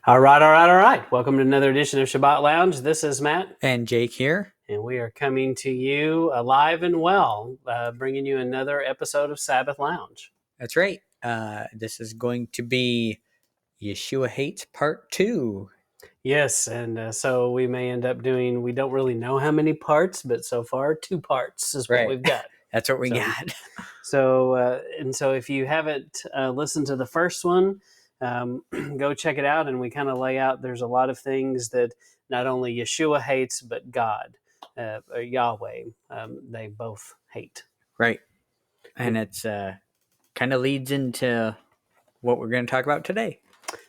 All right. Welcome to another edition of Shabbat Lounge. This is Matt. And Jake here. And we are coming to you alive and well, bringing you another episode of Sabbath Lounge. That's right. This is going to be Yeshua Hates Part 2. Yes, and so we may end up doing, we don't really know how many parts, but so far 2 parts is what we've got. That's what we got. So if you haven't listened to the first one, go check it out. And we kind of lay out, there's a lot of things that not only Yeshua hates, but God, or Yahweh, they both hate. Right. And it's kind of leads into what we're going to talk about today.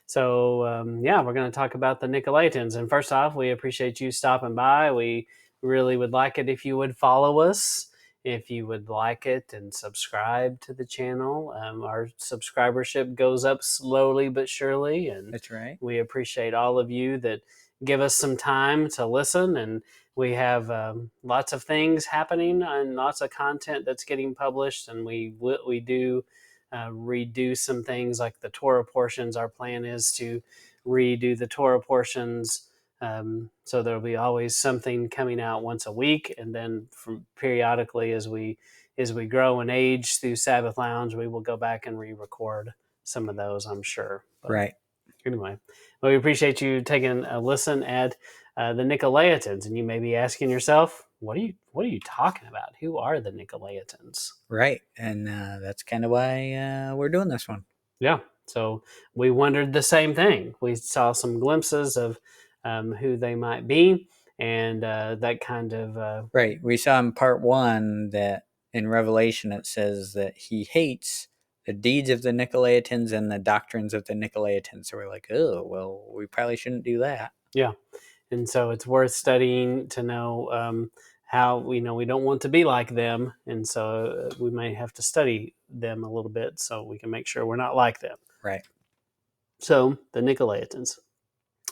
So, we're going to talk about the Nicolaitans. And first off, we appreciate you stopping by. We really would like it if you would follow us, if you would like it and subscribe to the channel. Our subscribership goes up slowly but surely. And that's right. We appreciate all of you that give us some time to listen. And we have lots of things happening and lots of content that's getting published. And we do redo some things like the Torah portions. Our plan is to redo the Torah portions, so there'll be always something coming out once a week, and then from periodically as we grow in age through Sabbath Lounge, we will go back and re-record some of those, I'm sure. But right. Anyway, well, we appreciate you taking a listen at the Nicolaitans, and you may be asking yourself, what are you talking about? Who are the Nicolaitans? Right, and that's kind of why we're doing this one. Yeah, so we wondered the same thing. We saw some glimpses of who they might be, and that kind of... Right, we saw in part 1 that in Revelation it says that he hates the deeds of the Nicolaitans and the doctrines of the Nicolaitans. So we're like, oh, well, we probably shouldn't do that. Yeah, and so it's worth studying to know how we don't want to be like them, and so we may have to study them a little bit so we can make sure we're not like them. Right. So the Nicolaitans.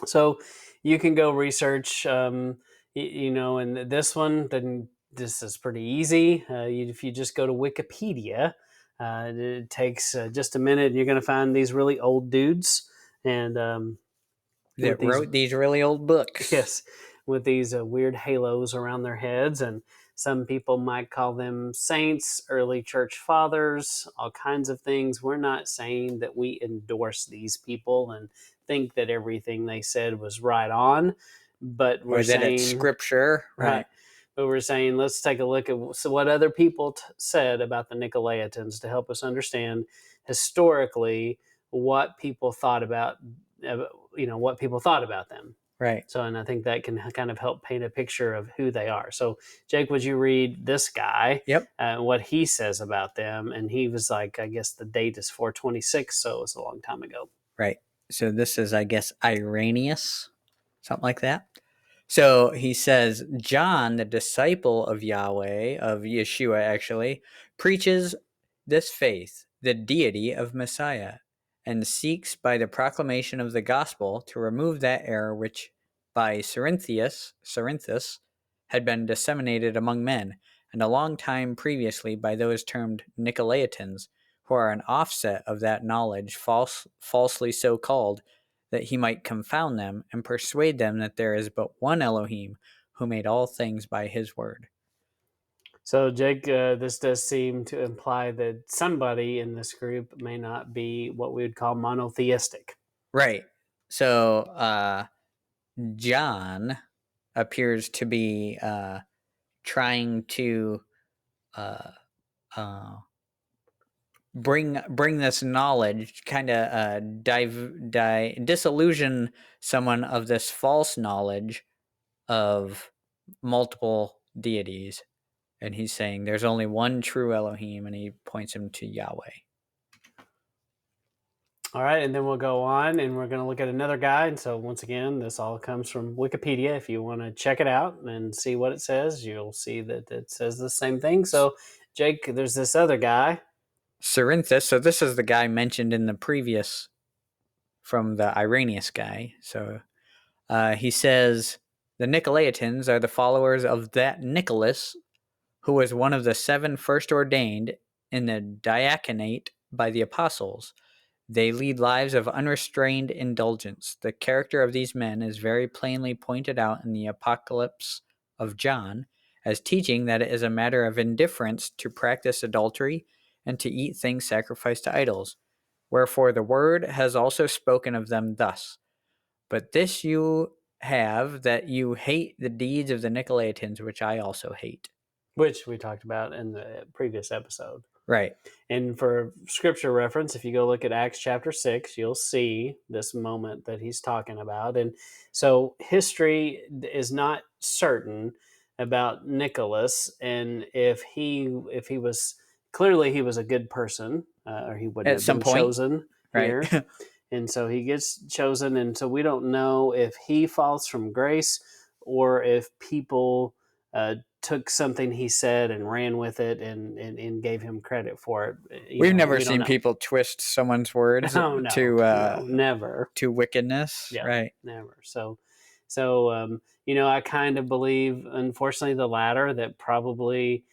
So you can go research, and this one, then this is pretty easy. If you just go to Wikipedia, it takes just a minute, and you're going to find these really old dudes and that wrote these really old books. Yes, with these weird halos around their heads, and some people might call them saints, early church fathers, all kinds of things. We're not saying that we endorse these people and think that everything they said was right on, but we're saying it's scripture, right? But we're saying let's take a look at what other people said about the Nicolaitans to help us understand historically what people thought about. What people thought about them. Right. So, and I think that can kind of help paint a picture of who they are. So, Jake, would you read this guy? Yep. What he says about them? And he was like, I guess the date is 426, so it's a long time ago. Right. So this is, I guess, Irenaeus, something like that. So he says, John, the disciple of Yahweh, of Yeshua actually, preaches this faith, the deity of Messiah, and seeks by the proclamation of the gospel to remove that error which by Cerinthus had been disseminated among men, and a long time previously by those termed Nicolaitans, who are an offset of that knowledge, falsely so called, that he might confound them and persuade them that there is but one Elohim who made all things by his word. So, Jake, this does seem to imply that somebody in this group may not be what we would call monotheistic. Right. So, John appears to be trying to bring this knowledge, kind of disillusion someone of this false knowledge of multiple deities. And he's saying there's only one true Elohim, and he points him to Yahweh. All right, and then we'll go on, and we're going to look at another guy. And so, once again, this all comes from Wikipedia. If you want to check it out and see what it says, you'll see that it says the same thing. So, Jake, there's this other guy. Cerinthus. So this is the guy mentioned in the previous, from the Irenaeus guy. So he says, the Nicolaitans are the followers of that Nicholas, who was one of the 7 first ordained in the diaconate by the apostles. They lead lives of unrestrained indulgence. The character of these men is very plainly pointed out in the Apocalypse of John as teaching that it is a matter of indifference to practice adultery and to eat things sacrificed to idols. Wherefore the word has also spoken of them thus. But this you have, that you hate the deeds of the Nicolaitans, which I also hate. which we talked about in the previous episode. Right. And for scripture reference, if you go look at Acts chapter 6, you'll see this moment that he's talking about. And so history is not certain about Nicholas, and if he was clearly he was a good person, or he wouldn't At have some been point. chosen Right. here. And so he gets chosen, and so we don't know if he falls from grace or if people took something he said and ran with it and gave him credit for it. We've never We don't seen know. people twist someone's words No, no, to never. wickedness. Yeah, Right. never. So I kind of believe, unfortunately, the latter, that probably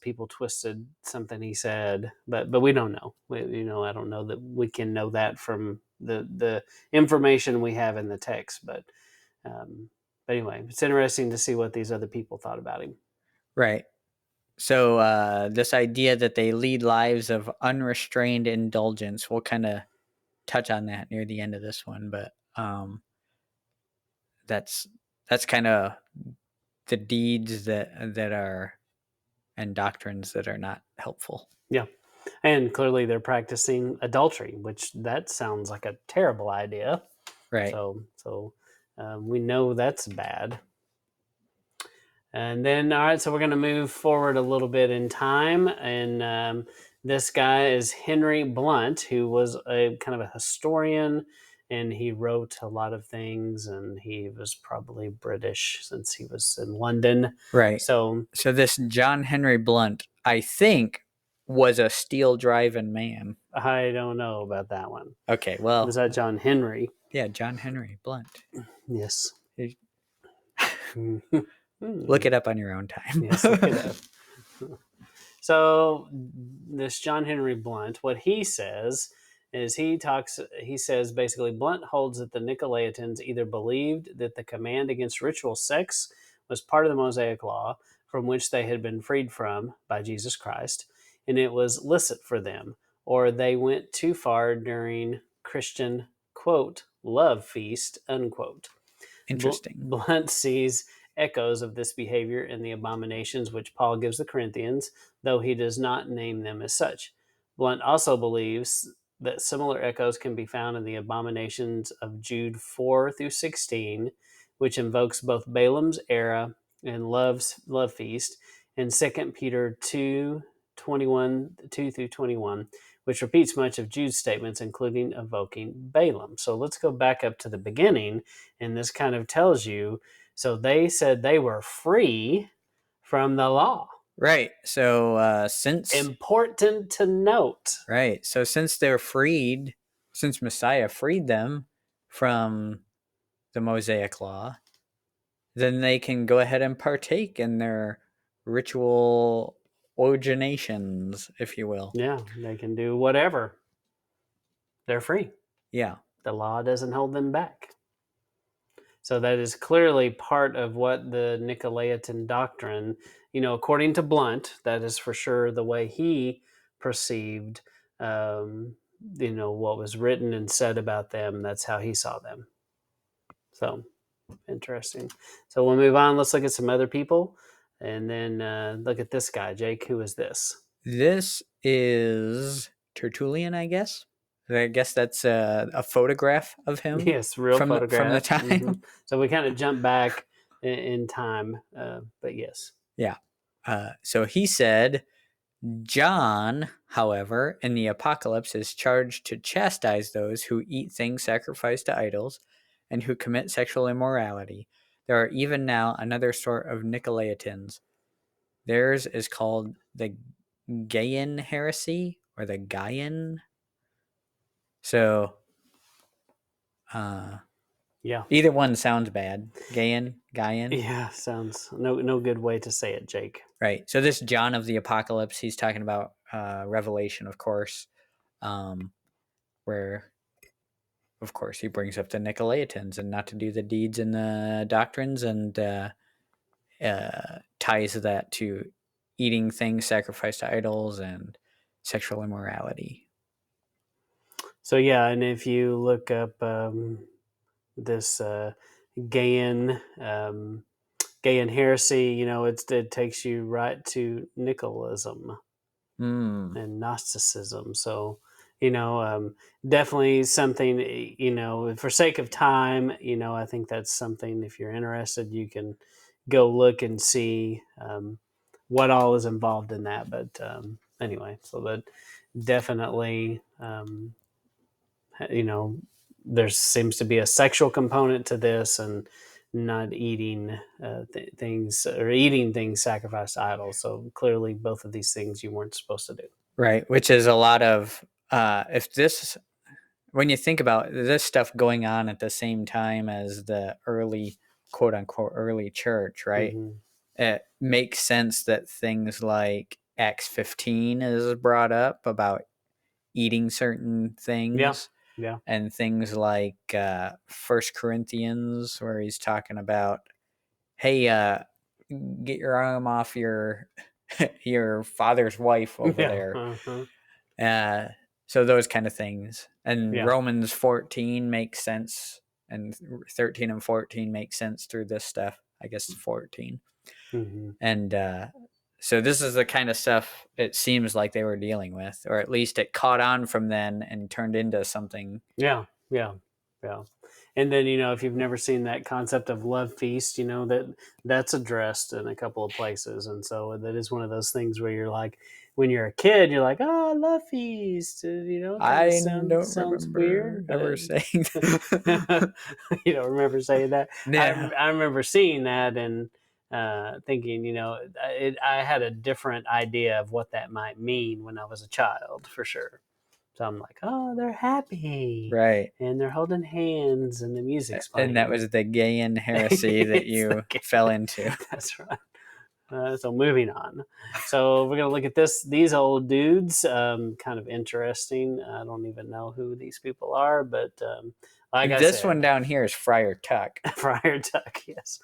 people twisted something he said, but we don't know. I don't know that we can know that from the information we have in the text, but anyway, it's interesting to see what these other people thought about him. Right. So this idea that they lead lives of unrestrained indulgence, we'll kind of touch on that near the end of this one, but that's kind of the deeds that are and doctrines that are not helpful. Yeah. And clearly they're practicing adultery, which that sounds like a terrible idea. Right. So we know that's bad. And then, all right, so we're going to move forward a little bit in time. And this guy is Henry Blunt, who was a kind of a historian, and he wrote a lot of things, and he was probably British since he was in London. Right. So this John Henry Blunt, I think, was a steel driving man. I don't know about that one. Okay, well. Was that John Henry? Yeah, John Henry Blunt. Yes. Look it up on your own time. Yes, look it up. So this John Henry Blunt, what he says is he says basically Blunt holds that the Nicolaitans either believed that the command against ritual sex was part of the Mosaic law from which they had been freed from by Jesus Christ, and it was licit for them, or they went too far during Christian, quote, love feast, unquote. Interesting. Blunt sees echoes of this behavior in the abominations which Paul gives the Corinthians, though he does not name them as such. Blunt also believes that similar echoes can be found in the abominations of Jude 4 through 16, which invokes both Balaam's era and love feast, and 2 Peter 2 2 through 21, which repeats much of Jude's statements, including evoking Balaam. So let's go back up to the beginning, and this kind of tells you. So they said they were free from the law. Right. So since important to note. Right. So since they're freed, since Messiah freed them from the Mosaic law, then they can go ahead and partake in their ritual originations, if you will. Yeah, they can do whatever. They're free. Yeah. The law doesn't hold them back. So that is clearly part of what the Nicolaitan doctrine, according to Blunt, that is for sure the way he perceived, what was written and said about them. That's how he saw them. So interesting. So we'll move on. Let's look at some other people, and then look at this guy, Jake. Who is this? This is Tertullian, I guess. I guess that's a photograph of him. Yes, real photograph from the time. Mm-hmm. So we kind of jump back in time, but yes. Yeah. So he said, John, however, in the Apocalypse is charged to chastise those who eat things sacrificed to idols and who commit sexual immorality. There are even now another sort of Nicolaitans. Theirs is called the Gaian heresy or the Gaian. So, yeah, either one sounds bad. Gaian. Yeah, sounds no good way to say it, Jake. Right. So this John of the Apocalypse, he's talking about Revelation, of course, where where, of course, he brings up the Nicolaitans and not to do the deeds and the doctrines, and ties that to eating things sacrificed to idols and sexual immorality. So yeah, and if you look up this Gaian Gaian heresy, it takes you right to Nicholism Mm, and Gnosticism. So, definitely something, for sake of time, I think that's something, if you're interested, you can go look and see what all is involved in that. But anyway, so that definitely, you know, there seems to be a sexual component to this, and not eating things, or eating things sacrificed to idols. So clearly, both of these things you weren't supposed to do. right, which is a lot of if this when you think about this stuff going on at the same time as the early quote unquote early church, right? Hmm. It makes sense that things like Acts 15 is brought up about eating certain Yeah, things, yeah, and things like First Corinthians, where he's talking about, hey, get your arm off your your father's wife over yeah, there. uh-huh. Uh, so those kind of things. And Yeah. Romans 14 makes sense, and 13 and 14 make sense through this stuff. I guess 14. Hmm. And so this is the kind of stuff it seems like they were dealing with, or at least it caught on from then and turned into something. Yeah, yeah, yeah. And then, if you've never seen that concept of love feast, that's addressed in a couple of places. And so that is one of those things where you're like, when you're a kid, you're like, oh, love feast. Kind of I don't sounds weird, remember ever but saying you don't remember saying that. I, no. I remember seeing that and thinking, I had a different idea of what that might mean when I was a child, for sure. So I'm like, oh, they're happy Right. and they're holding hands and the music's And that playing. was the Gaian heresy that It's you like, fell into. that's right. So moving on. So we're gonna look at these old dudes. Kind of interesting. I don't even know who these people are, but like I This one said, down here is Friar Tuck. Friar Tuck. Yes,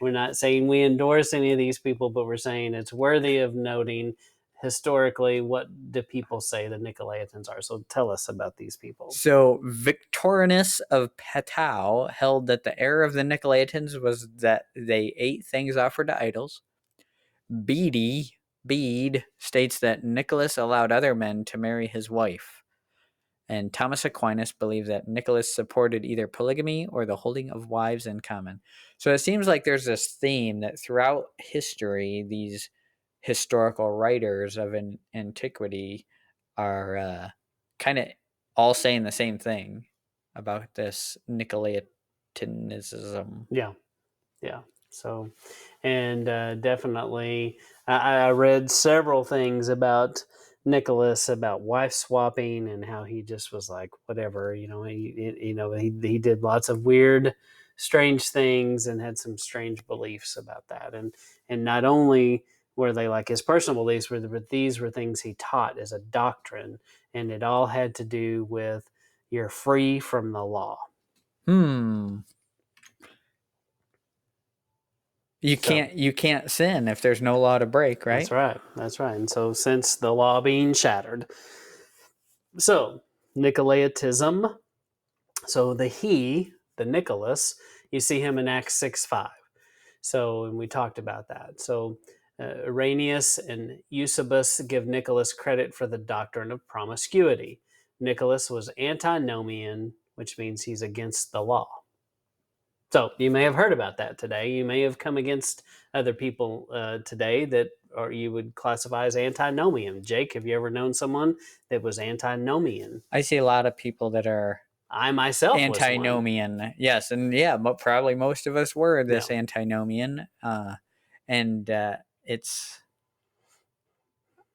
we're not saying we endorse any of these people, but we're saying it's worthy of noting historically. What do people say the Nicolaitans are? So tell us about these people. So Victorinus of Petau held that the error of the Nicolaitans was that they ate things offered to idols. Bede states that Nicholas allowed other men to marry his wife. And Thomas Aquinas believed that Nicholas supported either polygamy or the holding of wives in common. So it seems like there's this theme that throughout history, these historical writers of antiquity are kind of all saying the same thing about this Nicolaitanism. Yeah, yeah. So, and definitely, I read several things about Nicholas, about wife swapping, and how he just was like whatever. He did lots of weird, strange things and had some strange beliefs about that. And not only were they like his personal beliefs, but these were things he taught as a doctrine, and it all had to do with you're free from the law. Hmm. So You can't sin if there's no law to break, that's right? right. That's right. And so, since the law being shattered, so Nicolaitism. So the Nicholas, you see him in Acts 6:5. So, and we talked about that. So, Irenaeus and Eusebius give Nicholas credit for the doctrine of promiscuity. Nicholas was antinomian, which means he's against the law. So you may have heard about that today. You may have come against other people today that, or you would classify as antinomian. Jake, have you ever known someone that was antinomian? I see a lot of people that are I myself was one. antinomian. Yes, and yeah, but probably most of us were Yeah, this antinomian. And it's,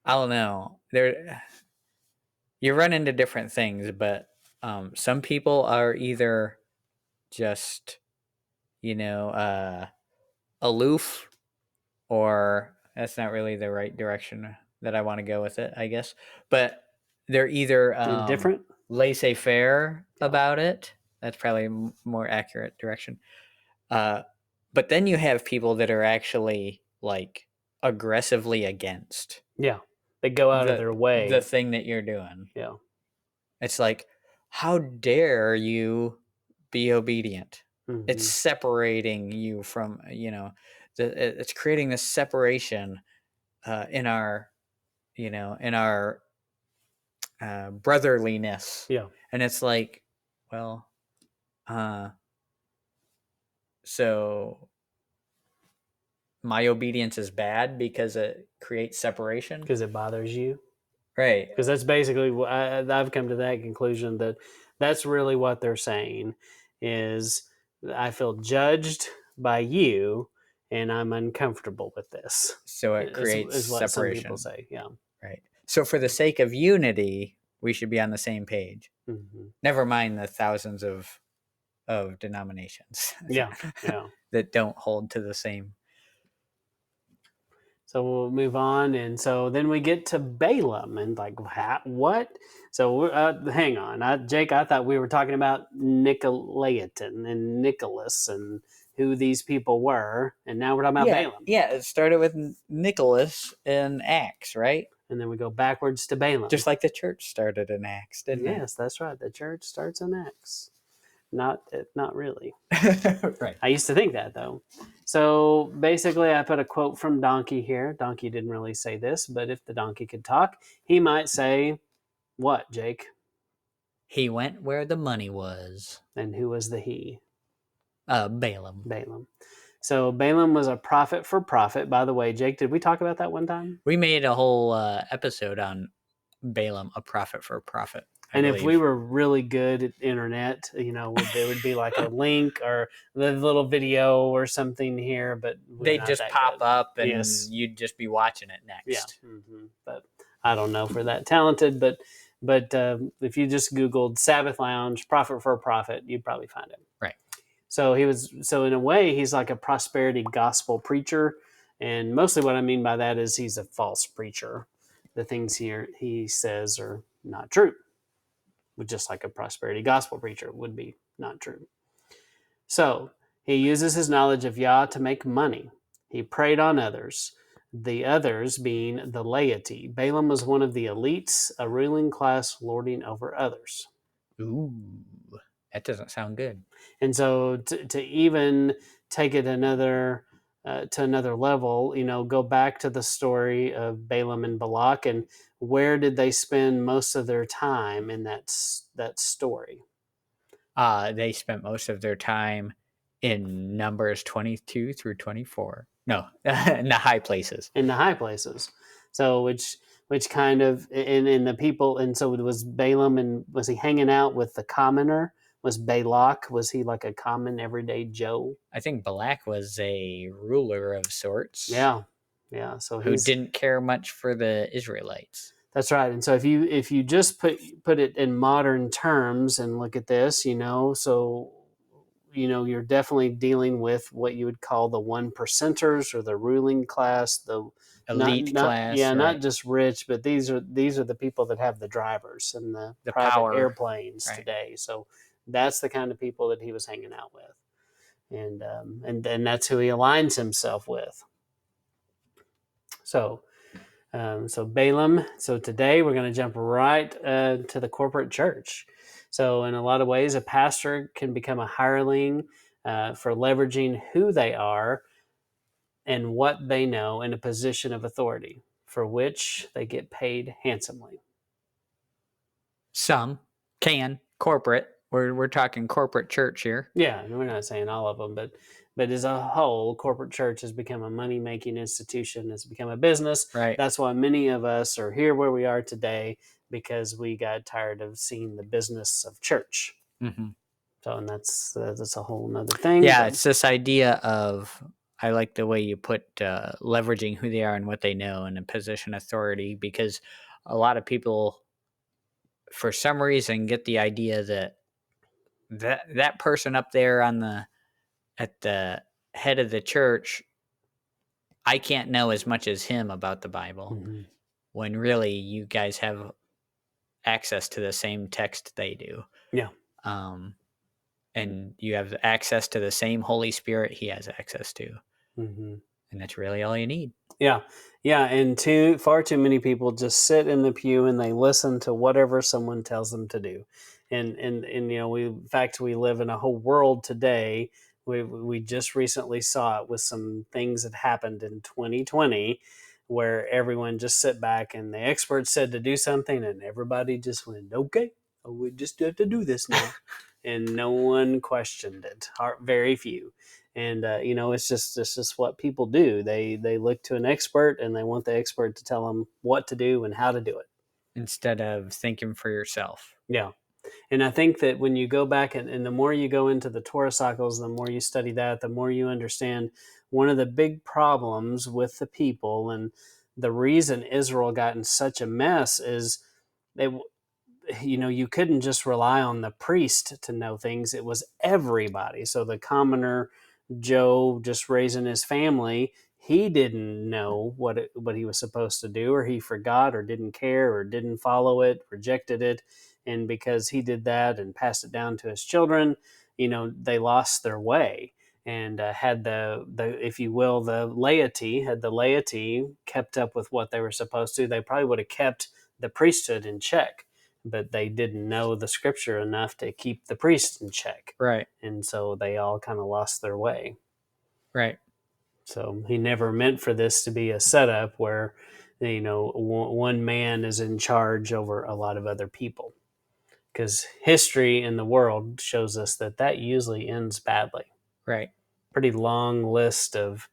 I don't know. There you run into different things, but some people are either just, you know, aloof, or that's not really the right direction that I want to go with it, I guess. But they're either indifferent. laissez-faire Yeah. about it. That's probably a more accurate direction. But then you have people that are actually like aggressively against Yeah. They go out of their the way. thing that you're doing. Yeah. It's like, how dare you be obedient? It's Mm-hmm. separating you from, it's creating this separation in our, in our brotherliness. Yeah. And it's like, well, uh, so my obedience is bad because it creates separation. Because it bothers you. Right. Because that's basically what I've come to that conclusion, that that's really what they're saying is, I feel judged by you and I'm uncomfortable with this, So it creates is what some people separation. say. Yeah. Right. So for the sake of unity, we should be on the same page. Mm-hmm. Never mind the thousands of denominations Yeah. Yeah. that don't hold to the same. So we'll move on, and so then we get to Balaam, and like, what? So hang on, Jake. I thought we were talking about Nicolaitan and Nicholas and who these people were, and now we're talking about Yeah, Balaam. yeah. It started with Nicholas in Acts, right? And then we go backwards to Balaam. Just like the church started in Acts, didn't Yes, that's right. The church starts in Acts. Not really. it? Right. I used to think that though. So basically, I put a quote from Donkey here. Donkey didn't really say this, but if the donkey could talk, he might say, "What, Jake?" He went where the money was. And who was the he? Balaam. Balaam. So Balaam was a prophet for profit. By the way, Jake, did we talk about that one time? We made a whole episode on Balaam, a prophet for profit. I And believe. if we were really good at internet, there would be like a link or the little video or something here, but they'd just pop up and yes. you'd just be watching it next. Yeah. Mm-hmm. But I don't know if we're that talented, but if you just Googled Sabbath Lounge, prophet for profit, you'd probably find him. Right. So in a way, he's like a prosperity gospel preacher. And mostly what I mean by that is he's a false preacher. The things he says are not true. Just like a prosperity gospel preacher would be not true. So he uses his knowledge of Yah to make money. He preyed on others, the others being the laity. Balaam was one of the elites, a ruling class lording over others. Ooh, that doesn't sound good. And so to even take it to another level, go back to the story of Balaam and Balak, and where did they spend most of their time in that story? They spent most of their time in Numbers 22 through 24. No, in the high places. In the high places. So which kind of in the people, and so it was Balaam, and was he hanging out with the commoner? Was Balak, was he like a common everyday Joe? I think Balak was a ruler of sorts. Yeah. Yeah. So who didn't care much for the Israelites. That's right. And so if you just put it in modern terms and look at this, so you're definitely dealing with what you would call the 1%ers or the ruling class, the elite class. Yeah, right. Not just rich, but these are the people that have the drivers and the private power airplanes right. today. So that's the kind of people that he was hanging out with, and that's who he aligns himself with. So Balaam. So today we're going to jump right to the corporate church. So in a lot of ways, a pastor can become a hireling for leveraging who they are and what they know in a position of authority, for which they get paid handsomely. Some can corporate. We're talking corporate church here. Yeah, we're not saying all of them, but as a whole, corporate church has become a money-making institution. It's become a business. Right. That's why many of us are here where we are today, because we got tired of seeing the business of church. Mm-hmm. So, and that's a whole nother thing. Yeah, but it's this idea of, I like the way you put leveraging who they are and what they know in a position of authority, because a lot of people, for some reason, get the idea that person up there at the head of the church, I can't know as much as him about the Bible, mm-hmm. when really you guys have access to the same text they do. Yeah. And you have access to the same Holy Spirit he has access to. Mm-hmm. And that's really all you need. Yeah. Yeah. And far too many people just sit in the pew and they listen to whatever someone tells them to do. And in fact, we live in a whole world today. We just recently saw it with some things that happened in 2020 where everyone just sit back and the experts said to do something and everybody just went, okay, we just have to do this now. And no one questioned it. Very few. And it's just what people do. They look to an expert and they want the expert to tell them what to do and how to do it instead of thinking for yourself. Yeah. And I think that when you go back and the more you go into the Torah cycles, the more you study that, the more you understand one of the big problems with the people and the reason Israel got in such a mess is they you couldn't just rely on the priest to know things. It was everybody. So the commoner Joe just raising his family, he didn't know what he was supposed to do, or he forgot, or didn't care, or didn't follow it, rejected it, and because he did that and passed it down to his children, they lost their way. And had the if you will had the laity kept up with what they were supposed to, they probably would have kept the priesthood in check, but they didn't know the scripture enough to keep the priest in check. Right. And so they all kind of lost their way. Right. So he never meant for this to be a setup where, one man is in charge over a lot of other people. Because history in the world shows us that usually ends badly. Right. Pretty long list of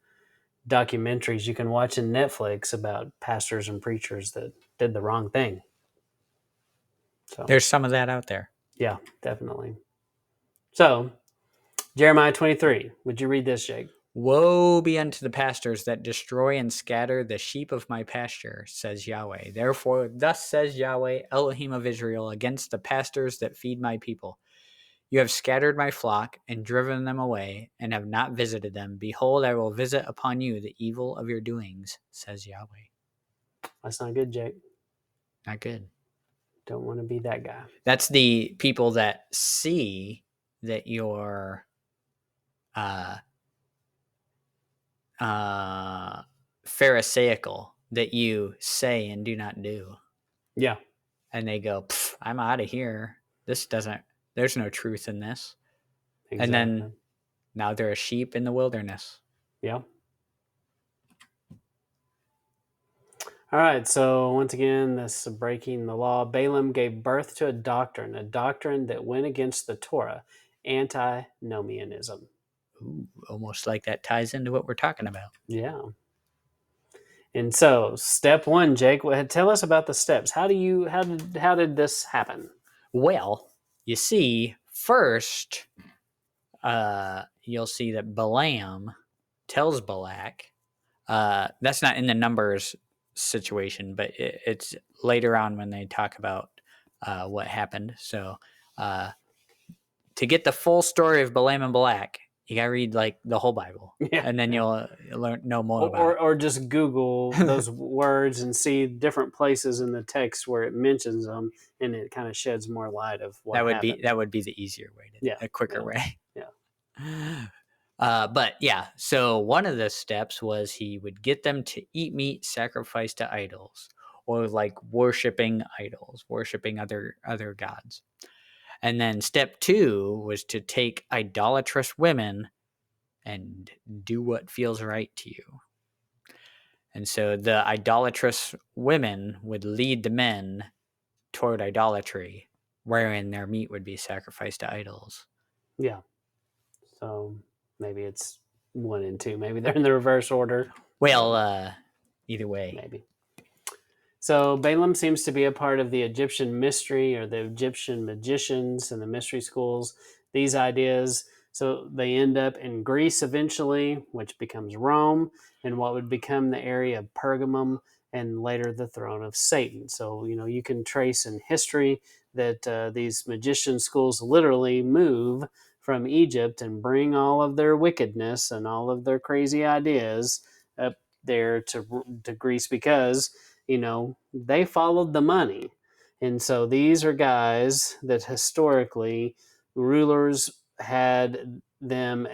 documentaries you can watch in Netflix about pastors and preachers that did the wrong thing. So there's some of that out there. Yeah, definitely. So Jeremiah 23. Would you read this, Jake? Woe be unto the pastors that destroy and scatter the sheep of my pasture, says Yahweh. Therefore, thus says Yahweh, Elohim of Israel, against the pastors that feed my people. You have scattered my flock and driven them away, and have not visited them. Behold, I will visit upon you the evil of your doings, says Yahweh. That's not good, Jake. Not good. Don't want to be that guy. That's the people that see that you're pharisaical, that you say and do not do. Yeah. And they go, I'm out of here. There's no truth in this. Exactly. And then now they're a sheep in the wilderness. Yeah. All right. So once again, this is breaking the law. Balaam gave birth to a doctrine that went against the Torah, antinomianism. Ooh, almost like that ties into what we're talking about. Yeah. And so, step one, Jake, tell us about the steps. How did this happen? Well, you see, first, you'll see that Balaam tells Balak. That's not in the Numbers situation, but it's later on when they talk about what happened. So, to get the full story of Balaam and Balak, you gotta read like the whole Bible, and then you'll know more about it. Or just Google those words and see different places in the text where it mentions them, and it kind of sheds more light of what happened. That would be the easier way, a quicker way. Yeah. But yeah, so one of the steps was he would get them to eat meat sacrificed to idols, or like worshiping idols, worshiping other gods. And then step 2 was to take idolatrous women and do what feels right to you. And so the idolatrous women would lead the men toward idolatry, wherein their meat would be sacrificed to idols. Yeah. So maybe it's 1 and 2. Maybe they're in the reverse order. Well, either way. Maybe. So Balaam seems to be a part of the Egyptian mystery, or the Egyptian magicians and the mystery schools. These ideas, so they end up in Greece eventually, which becomes Rome, and what would become the area of Pergamum, and later the throne of Satan. So, you can trace in history that these magician schools literally move from Egypt and bring all of their wickedness and all of their crazy ideas up there to Greece, because they followed the money. And so these are guys that historically rulers had them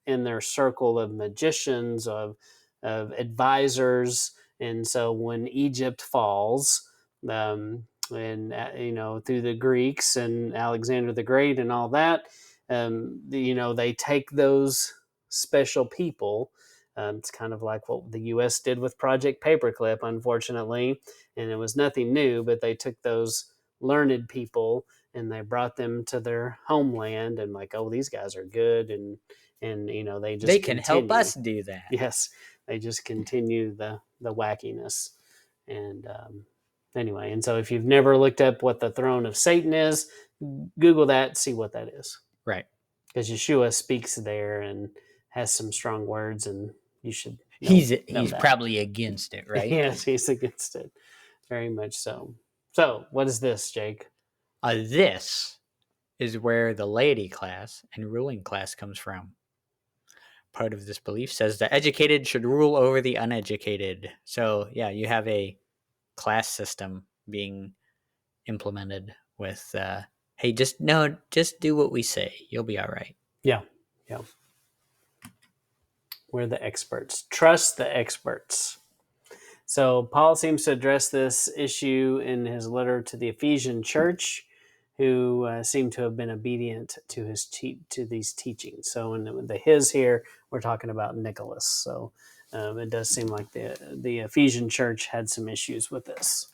in their circle of magicians, of advisors. And so when Egypt falls, and through the Greeks and Alexander the Great and all that, they take those special people. It's kind of like what the U.S. did with Project Paperclip, unfortunately, and it was nothing new. But they took those learned people and they brought them to their homeland, and like, oh, these guys are good, and they They just can help continue. us do that. Yes, they just continue the wackiness. And anyway, and so if you've never looked up what the throne of Satan is, Google that, see what that is, Right. because Yeshua speaks there and has some strong words, and you should know He's that. probably against it, right? Yes, he's against it, very much so. So, what is this, Jake? This is where the laity class and ruling class comes from. Part of this belief says the educated should rule over the uneducated. So, yeah, you have a class system being implemented with, hey, just do what we say. You'll be all right. Yeah, yeah. We're the experts. Trust the experts. So Paul seems to address this issue in his letter to the Ephesian church, who seem to have been obedient to to these teachings. So in the his here, we're talking about Nicholas. So it does seem like the Ephesian church had some issues with this.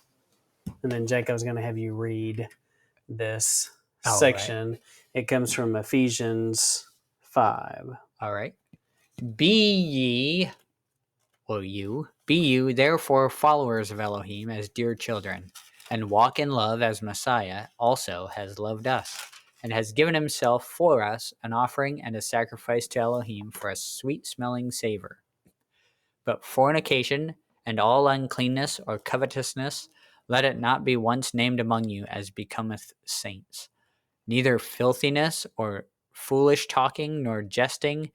And then Jake, I was going to have you read this All section. right. It comes from Ephesians 5. All right. Be you therefore followers of Elohim as dear children, and walk in love as Messiah also has loved us, and has given himself for us an offering and a sacrifice to Elohim for a sweet-smelling savor. But fornication and all uncleanness or covetousness, let it not be once named among you as becometh saints. Neither filthiness or foolish talking nor jesting,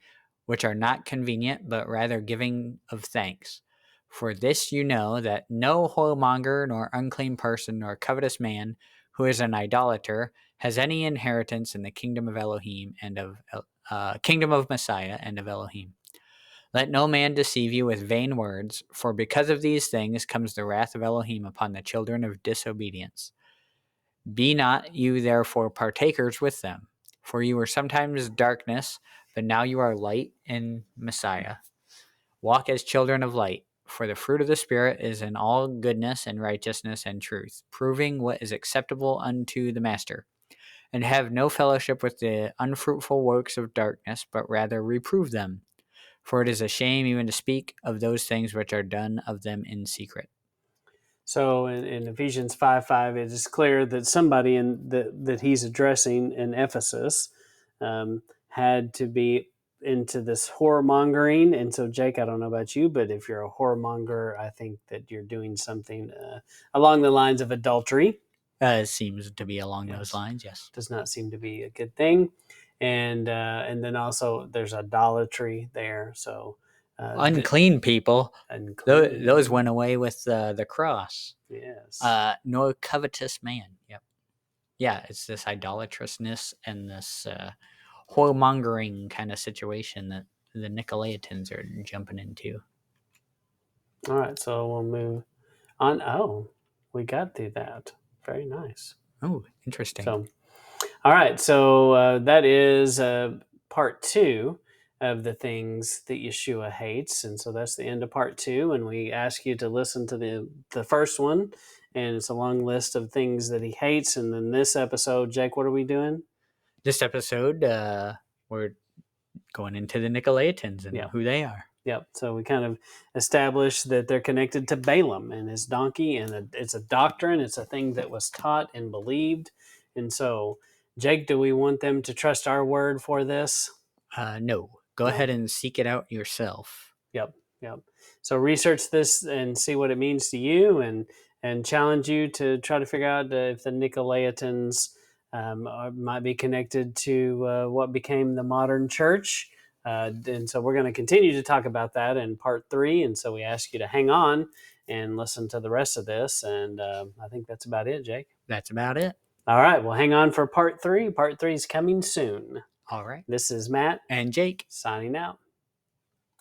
which are not convenient, but rather giving of thanks. For this you know, that no whoremonger, nor unclean person, nor covetous man, who is an idolater, has any inheritance in the kingdom of Elohim and of kingdom of Messiah and of Elohim. Let no man deceive you with vain words, for because of these things comes the wrath of Elohim upon the children of disobedience. Be not you therefore partakers with them, for you were sometimes darkness, but now you are light in Messiah. Walk as children of light, for the fruit of the Spirit is in all goodness and righteousness and truth, proving what is acceptable unto the Master. And have no fellowship with the unfruitful works of darkness, but rather reprove them. For it is a shame even to speak of those things which are done of them in secret. So in Ephesians 5:5, it is clear that somebody that he's addressing in Ephesus had to be into this whoremongering. And so, Jake, I don't know about you, but if you're a whoremonger, I think that you're doing something along the lines of adultery. It seems to be along those Yes. lines, yes. Does not seem to be a good thing. And then also there's idolatry there. So Unclean people, unclean. those went away with the cross. Yes. Nor covetous man. Yep. Yeah, it's this idolatrousness and this whoremongering kind of situation that the Nicolaitans are jumping into. All right, so we'll move on. Oh, we got through that. Very nice. Oh, interesting. So, all right, so that is part 2 of the things that Yeshua hates, and so that's the end of part 2. And we ask you to listen to the first one, and it's a long list of things that he hates. And then this episode, Jake, what are we doing? This episode, we're going into the Nicolaitans and who they are. Yep. So we kind of established that they're connected to Balaam and his donkey, and it's a doctrine. It's a thing that was taught and believed. And so, Jake, do we want them to trust our word for this? No. Go ahead and seek it out yourself. Yep. Yep. So research this and see what it means to you, and challenge you to try to figure out if the Nicolaitans might be connected to what became the modern church. And so we're going to continue to talk about that in part 3. And so we ask you to hang on and listen to the rest of this. And I think that's about it, Jake. That's about it. All right. Well, hang on for part 3. Part 3 is coming soon. All right. This is Matt And Jake. signing out.